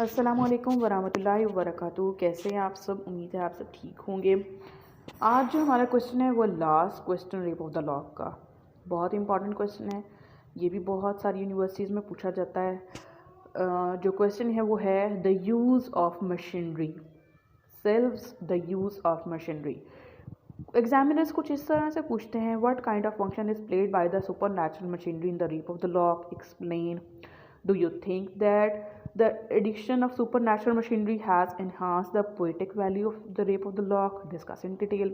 अस्सलामुअलैकुम वरहमतुल्लाहि वबरकातुहू। कैसे हैं आप सब? उम्मीद है आप सब ठीक होंगे। आज जो हमारा क्वेश्चन है वो last question rape of the lock का बहुत इंपॉर्टेंट क्वेश्चन है। ये भी बहुत सारी यूनिवर्सिटीज़ में पूछा जाता है। जो क्वेश्चन है वो है the use of machinery selves the use of machinery. Examiners कुछ इस तरह से पूछते हैं, what kind of function is played by the super natural machinery in the rape of the lock, explain. Do you think that the addition of supernatural machinery has enhanced the poetic value of the rape of the lock? Discuss in detail.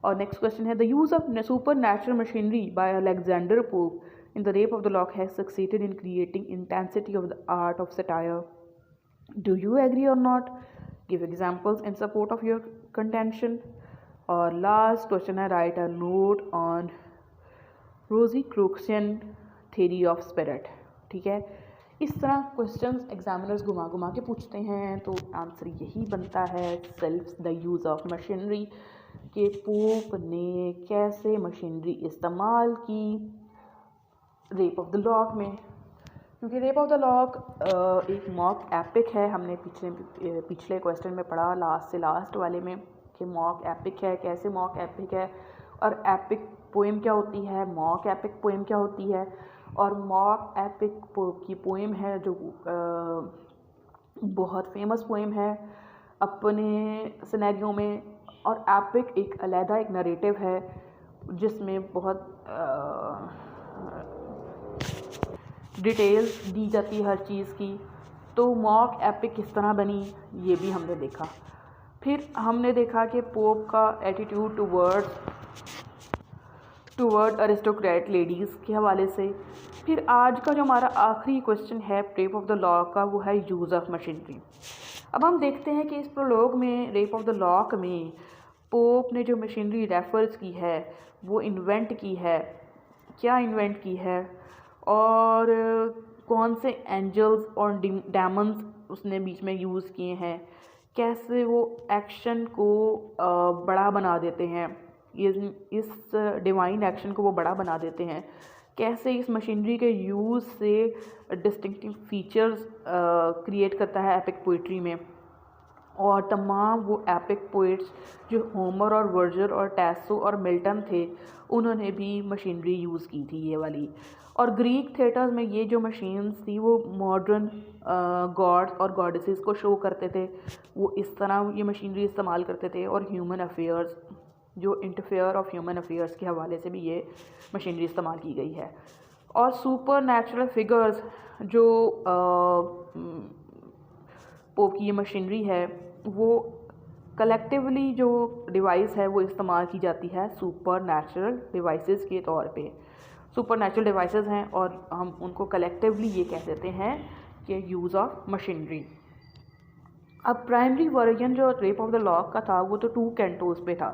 Our next question है, the use of supernatural machinery by Alexander Pope in the rape of the lock has succeeded in creating intensity of the art of satire. Do you agree or not? Give examples in support of your contention. Our last question है, write a note on Rosicrucian theory of spirit. ठीक है, इस तरह questions examiners घुमा घुमा के पूछते हैं, तो आंसर यही बनता है self the use of machinery के पोप ने कैसे मशीनरी इस्तेमाल की रेप ऑफ द लॉक में। क्योंकि रेप ऑफ द लॉक एक मॉक एपिक है। हमने पिछले क्वेश्चन में पढ़ा लास्ट से लास्ट वाले में कि मॉक एपिक है, कैसे मॉक एपिक है, और एपिक पोएम क्या होती है, मॉक एपिक पोएम क्या होती है। और मॉक एपिक की पोएम है जो बहुत फेमस पोएम है अपने सिनेरियो में, और एपिक एक अलहदा एक नरेटिव है जिसमें बहुत डिटेल्स दी जाती है हर चीज़ की। तो मॉक एपिक किस तरह बनी ये भी हमने देखा। फिर हमने देखा कि पोप का एटीट्यूड टूवर्ड अरिस्टोक्रेट लेडीज़ के हवाले से। फिर आज का जो हमारा आखिरी क्वेश्चन है रेप ऑफ द लॉक का, वो है यूज़ ऑफ मशीनरी। अब हम देखते हैं कि इस प्रोलॉग में रेप ऑफ द लॉक में पोप ने जो मशीनरी रेफर्स की है वो इन्वेंट की है, क्या इन्वेंट की है, और कौन से एंजल्स और डेमन्स उसने बीच में यूज़ किए हैं, कैसे वो एक्शन को बड़ा बना देते हैं, इस डिवाइन एक्शन को वो बड़ा बना देते हैं, कैसे इस मशीनरी के यूज़ से डिस्टिंक्टिव फीचर्स क्रिएट करता है एपिक पोइट्री में। और तमाम वो एपिक पोइट्स जो होमर और वर्जर और टैसो और मिल्टन थे, उन्होंने भी मशीनरी यूज़ की थी ये वाली। और ग्रीक थिएटर्स में ये जो मशीन्स थी वो मॉडर्न गॉड्स और गॉडेसेस को शो करते थे, वो इस तरह ये मशीनरी इस्तेमाल करते थे। और ह्यूमन अफेयर्स जो इंटरफेयर ऑफ ह्यूमन अफेयर्स के हवाले से भी ये मशीनरी इस्तेमाल की गई है। और सुपर नेचुरल फिगर्स जो पोप की ये मशीनरी है वो कलेक्टिवली जो डिवाइस है वो इस्तेमाल की जाती है सुपर नेचुरल डिवाइसेस के तौर पे। सुपर नेचुरल डिवाइसेस हैं और हम उनको कलेक्टिवली ये कह देते हैं कि यूज़ ऑफ मशीनरी। अब प्राइमरी वर्जन जो रेप ऑफ द लॉक का था वो तो 2 कैंटोस पे था,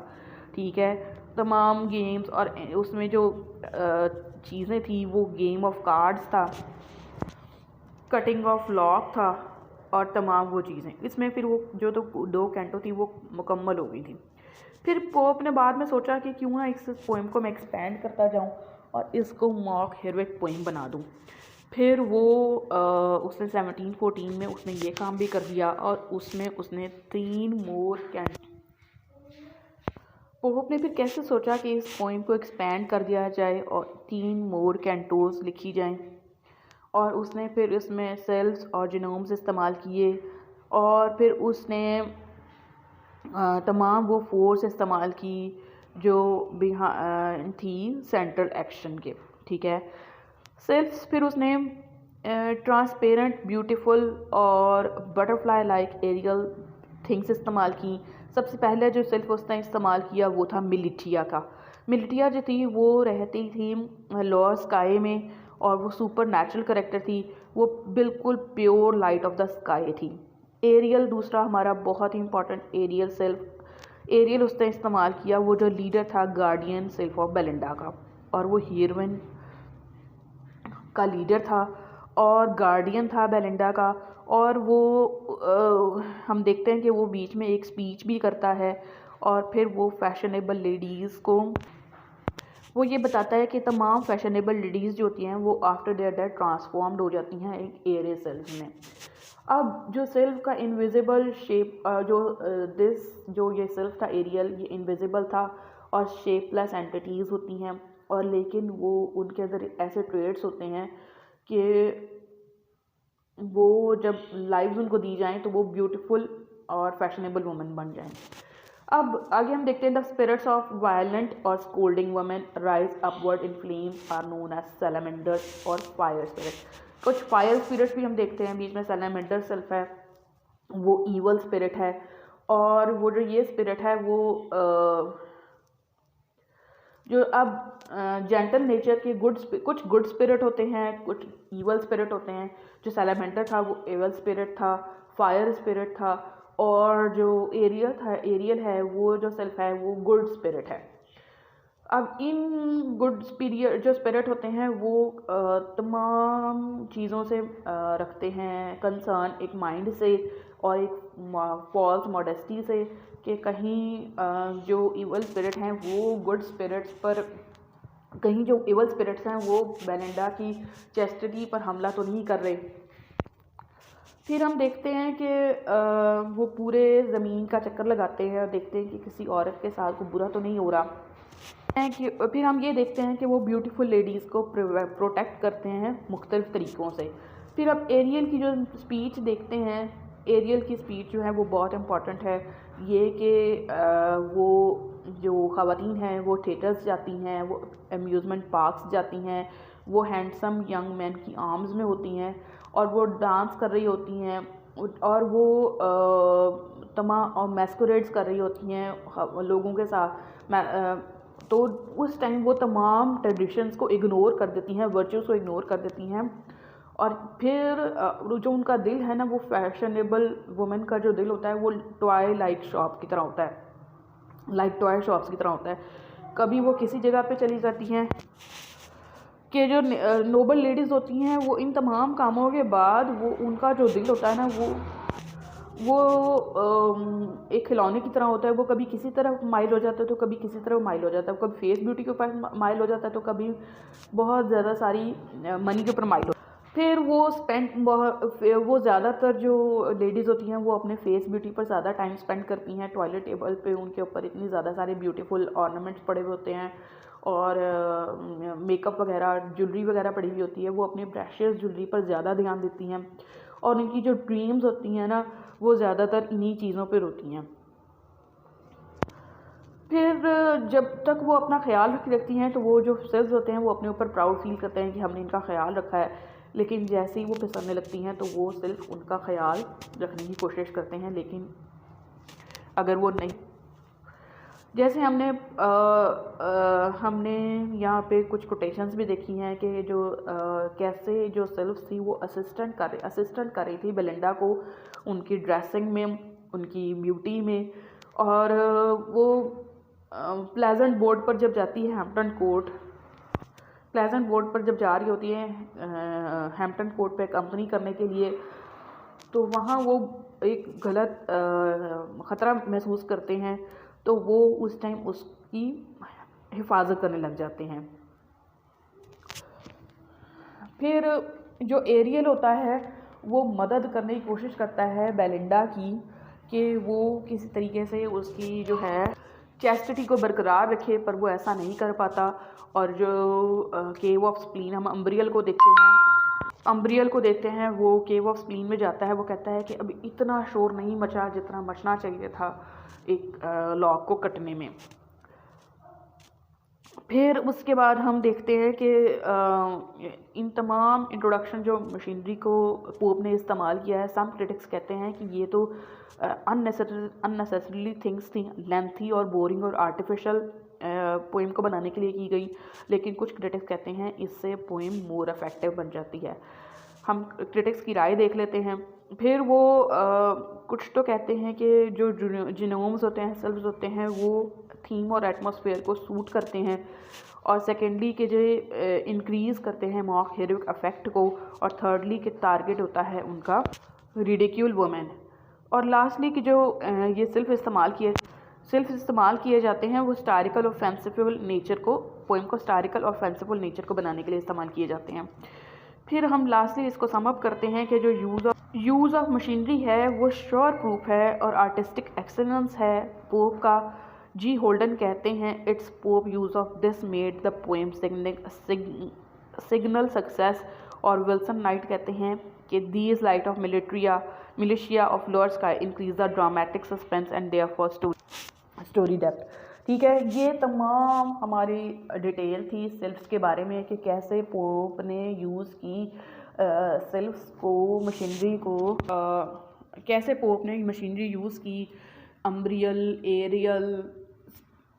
ठीक है। तमाम गेम्स और उसमें जो चीज़ें थी वो गेम ऑफ कार्ड्स था, कटिंग ऑफ लॉक था और तमाम वो चीज़ें इसमें। फिर वो जो तो 2 कैंटो थी वो मुकम्मल हो गई थी। फिर पोप ने बाद में सोचा कि क्यों ना इस पोएम को मैं एक्सपेंड करता जाऊं और इसको मॉक हेरोइक पोएम बना दूं। फिर वो उसने 1714 में उसने ये काम भी कर दिया और उसमें उसने 3 मोर कैंटो। पोप ने फिर कैसे सोचा कि इस पोएम को एक्सपेंड कर दिया जाए और 3 मोर कैंटोस लिखी जाएं, और उसने फिर इसमें सेल्स और जीनोम्स इस्तेमाल किए। और फिर उसने तमाम वो फोर्स इस्तेमाल की जो थी सेंट्रल एक्शन के, ठीक है। सेल्स फिर उसने ट्रांसपेरेंट ब्यूटीफुल और बटरफ्लाई लाइक एरियल थिंग्स इस्तेमाल की। सबसे पहले जो सेल्फ उसने इस्तेमाल किया वो था मिलिटिया का। मिलिटिया जो थी वो रहती थी लोअर स्काई में और वो सुपर नेचुरल करेक्टर थी, वो बिल्कुल pure light of the sky थी। एरियल दूसरा हमारा बहुत ही इंपॉर्टेंट एरियल उसने इस्तेमाल किया, वो जो लीडर था गार्डियन सेल्फ ऑफ बेलिंडा का, और वो हीरोइन का लीडर था और गार्डियन था बेलिंडा का। और वो हम देखते हैं कि वो बीच में एक स्पीच भी करता है और फिर वो फैशनेबल लेडीज़ को वो ये बताता है कि तमाम फैशनेबल लेडीज़ जो होती हैं वो आफ्टर देयर डेथ ट्रांसफॉर्म्ड हो जाती हैं एक एरियल सेल्स में। अब जो सेल्फ का इनविजिबल शेप जो ये सेल्फ था एरियल, ये इनविजिबल था और शेपलेस एंटिटीज़ होती हैं, और लेकिन वो उनके अंदर ऐसे ट्रेड्स होते हैं कि वो जब लाइव्स उनको दी जाएं तो वो ब्यूटीफुल और फैशनेबल वुमेन बन जाएं। अब आगे हम देखते हैं द स्पिरिट्स ऑफ वायलेंट और scolding women rise upward in flames are known as salamanders और फायर स्पिरिट। कुछ फायर स्पिरिट्स भी हम देखते हैं, बीच में सैलामेंडर सेल्फ है, वो ईवल स्पिरिट है, और वो जो ये स्पिरिट है वो जो अब जेंटल नेचर के कुछ गुड स्पिरिट होते हैं, कुछ ईवल स्पिरिट होते हैं। जो सैलामेंडर था वो एवल स्पिरिट था, फायर स्पिरिट था, और जो एरियल है वो जो सेल्फ है वो गुड स्पिरिट है। अब इन गुड स्पिरिट जो स्पिरिट होते हैं वो तमाम चीज़ों से रखते हैं कंसर्न, एक माइंड से और एक फॉल्स मॉडेस्टी से, कि कहीं जो इवल स्पिरिट हैं वो गुड स्पिरिट्स पर, कहीं जो इवल स्पिरिट्स हैं वो बेलिंडा की चेस्टिटी पर हमला तो नहीं कर रहे। फिर हम देखते हैं कि वो पूरे ज़मीन का चक्कर लगाते हैं और देखते हैं कि किसी औरत के साथ को बुरा तो नहीं हो रहा है। कि फिर हम ये देखते हैं कि वो ब्यूटीफुल लेडीज़ को प्रोटेक्ट करते हैं मुख्तलिफ़ तरीक़ों से। फिर अब एरियल की जो स्पीच देखते हैं, एरियल की स्पीच जो है वो बहुत इम्पॉर्टेंट है। ये कि वो जो ख़वातीन हैं वो थिएटर्स जाती हैं, वो अम्यूज़मेंट पार्क्स जाती हैं, वो हैंडसम यंग मैन की आर्म्स में होती हैं और वो डांस कर रही होती हैं, और वो तमाम मैस्कुरेड्स कर रही होती हैं लोगों के साथ। तो उस टाइम वो तमाम ट्रेडिशंस को इग्नोर कर देती हैं, वर्च्यूज़ को इग्नोर कर देती हैं, और फिर जो उनका दिल है ना वो फैशनेबल वुमेन का जो दिल होता है वो टॉय लाइक शॉप की तरह होता है, लाइक टॉय शॉप्स की तरह होता है। कभी वो किसी जगह पे चली जाती हैं कि जो नोबल लेडीज़ होती हैं वो इन तमाम कामों के बाद वो उनका जो दिल होता है ना वो एक खिलौने की तरह होता है। वो कभी किसी तरफ माइल हो जाता है तो कभी किसी तरफ माइल हो जाता है, कभी फेस ब्यूटी के ऊपर माइल हो जाता है तो कभी बहुत ज़्यादा सारी मनी के ऊपर माइल हो। फिर वो ज़्यादातर जो लेडीज़ होती हैं वो अपने फेस ब्यूटी पर ज़्यादा टाइम स्पेंड करती हैं। टॉयलेट टेबल पे उनके ऊपर इतनी ज़्यादा सारे ब्यूटीफुल ऑर्नामेंट्स पड़े हुए होते हैं और मेकअप वगैरह, ज्वेलरी वगैरह पड़ी हुई होती है। वो अपनी प्रेशियस ज्वेलरी पर ज़्यादा ध्यान देती हैं और उनकी जो ड्रीम्स होती हैं ना वो ज़्यादातर इन्हीं चीज़ों पर होती हैं। फिर जब तक वो अपना ख्याल रखती हैं तो वो जो सेल्स होते हैं वो अपने ऊपर प्राउड फील करते हैं कि हमने इनका ख्याल रखा है, लेकिन जैसे ही वो फिसलने लगती हैं तो वो सिर्फ उनका ख्याल रखने की कोशिश करते हैं। लेकिन अगर वो नहीं, जैसे हमने यहाँ पे कुछ कोटेशंस भी देखी हैं कि जो कैसे जो सेल्फ थी वो असिस्टेंट कर रही थी बेलिंडा को उनकी ड्रेसिंग में, उनकी ब्यूटी में। और वो प्लेजेंट बोर्ड पर जब जाती है प्लेजेंट बोर्ड पर जब जा रही होती है हैम्पटन कोर्ट पे कंपनी करने के लिए, तो वहाँ वो एक गलत ख़तरा महसूस करते हैं, तो वो उस टाइम उसकी हिफाजत करने लग जाते हैं। फिर जो एरियल होता है वो मदद करने की कोशिश करता है बेलिंडा की कि वो किसी तरीके से उसकी जो है चैस्टिटी को बरकरार रखे, पर वो ऐसा नहीं कर पाता। और जो केव ऑफ स्प्लीन, हम अम्ब्रियल को देखते हैं, वो केव ऑफ स्प्लीन में जाता है। वो कहता है कि अभी इतना शोर नहीं मचा जितना मचना चाहिए था एक लॉक को कटने में। फिर उसके बाद हम देखते हैं कि इन तमाम इंट्रोडक्शन जो मशीनरी को पोप ने इस्तेमाल किया है, सम क्रिटिक्स कहते हैं कि ये तो अननेसेसरीली थिंग्स थी, लेंथी और बोरिंग और आर्टिफिशियल पोइम को बनाने के लिए की गई। लेकिन कुछ क्रिटिक्स कहते हैं इससे पोइम मोर इफेक्टिव बन जाती है। हम क्रिटिक्स की राय देख लेते हैं। फिर वो कुछ तो कहते हैं कि जो जीनोम्स होते हैं, सेल्स होते हैं, वो थीम और एटमॉस्फेयर को सूट करते हैं, और सेकेंडली के जो इंक्रीज़ करते हैं मॉक हेरोइक इफेक्ट को, और थर्डली के टारगेट होता है उनका रिडिक्यूल वुमेन, और लास्टली कि जो ये सिर्फ इस्तेमाल किए जाते हैं वो हिस्टोरिकल और फैंसीफुल नेचर को, पोइम को हिस्टोरिकल और फैंसीफुल नेचर को बनाने के लिए इस्तेमाल किए जाते हैं। फिर हम लास्टली इसको सम अप करते हैं कि जो यूज़ ऑफ मशीनरी है वो श्योर प्रूफ है और आर्टिस्टिक एक्सेलेंस है पोप का। जी होल्डन कहते हैं it's pope use of this made the poem signal success. और विल्सन नाइट कहते हैं कि these light of militia of lower sky increase the dramatic suspense and therefore story depth. ठीक है, ये तमाम हमारी डिटेल थी सिल्फ्स के बारे में कि कैसे पोप ने यूज़ की सिल्फ्स को, मशीनरी को, कैसे पोप ने मशीनरी यूज़ की, अम्ब्रियल, एरियल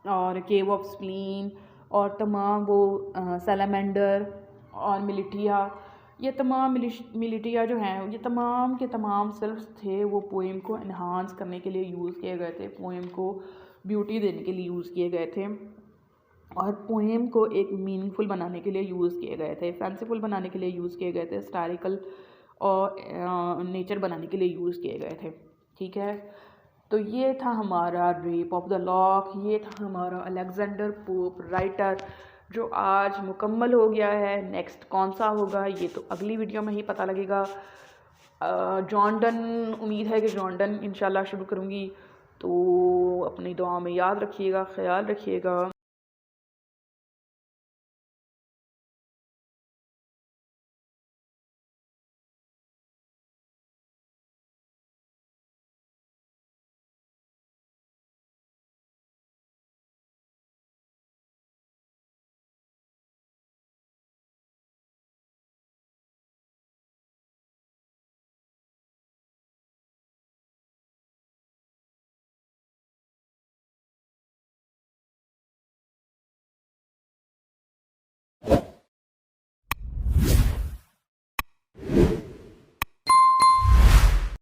और केव ऑफ स्प्लीन और तमाम वो सैलामेंडर और मिलिटिया, ये तमाम मिलिटिया जो हैं ये तमाम के तमाम सिल्फ्स थे वो पोएम को इन्हांस करने के लिए यूज़ किए गए थे, पोएम को ब्यूटी देने के लिए यूज़ किए गए थे और पोएम को एक मीनिंगफुल बनाने के लिए यूज़ किए गए थे, फैंसीफुल बनाने के लिए यूज़ किए गए थे, हिस्टोरिकल और नेचर बनाने के लिए यूज़ किए गए थे। ठीक है, तो ये था हमारा रेप ऑफ द लॉक, ये था हमारा अलेक्जेंडर पोप राइटर जो आज मुकम्मल हो गया है। नेक्स्ट कौन सा होगा ये तो अगली वीडियो में ही पता लगेगा। जॉन डन, उम्मीद है कि जॉन डन इंशाल्लाह शुरू करूँगी, तो अपनी दुआ में याद रखिएगा, ख्याल रखिएगा।